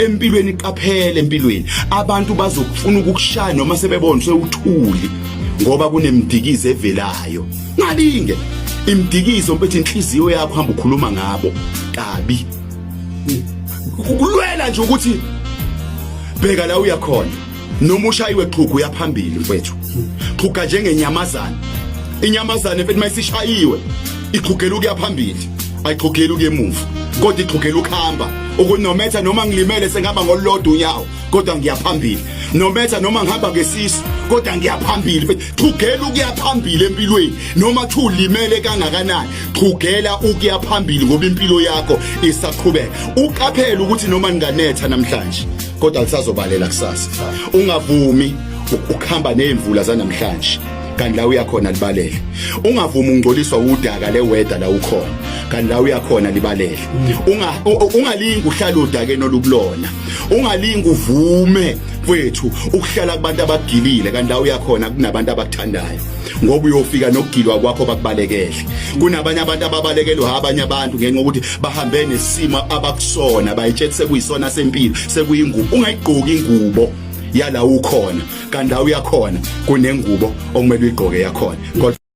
empilweni iqaphele empilweni abantu bazokufuna ukukushaya noma sebebona sewuthuli ngoba kunemdikizo evelayo ngalinge imdikizo mfethu inhliziyo yakho hamba ukhuluma ngabo kabi ukulwela nje ukuthi bheka la uyakhona noma ushayiwe xhugu uyaphambili mfethu xhuga njengenyamazana inyamazana mfethu mayisishayiwe ixhugela ukuyaphambili ayixhugela ukuyemuva kodwa ixhugela ukuhamba ukunometha noma ngilimele sengihamba ngolodwa unyawo kodwa ngiyaphambili nometha noma ngihamba ngesisu kodwa ngiyaphambili xhugela ukuyaphambili empilweni noma kuthi ulimele kangakanani xhugela ukuyaphambili ngoba impilo yakho isaqhubeka uqaphela ukuthi noma ninganetha namhlanje kodwa kusazobalela kusasa ungavumi ukuhamba nezimvula zanamhlanje kanti la uyakhona libalele ungavumi ungcoliswa udaka leweather la ukhona kanti la uyakhona libalele ungalingi uhlala udakeni olukulona ungalingi uvume mfethu ukuhlala kubantu abagilile kanti la uyakhona kunabantu abakuthandayo ngoba uyofika nokugilwa kwakho bakubalekele kunabanye abantu ababalekele abanye abantu ngenxa ukuthi bahambe nesimo abakusona bayitshela sekuyisona sempilo sekuyingubo ungayigqoki ingubo yala ukhona kanti la uyakhona kunengubo okumele uyigqoke yakhona.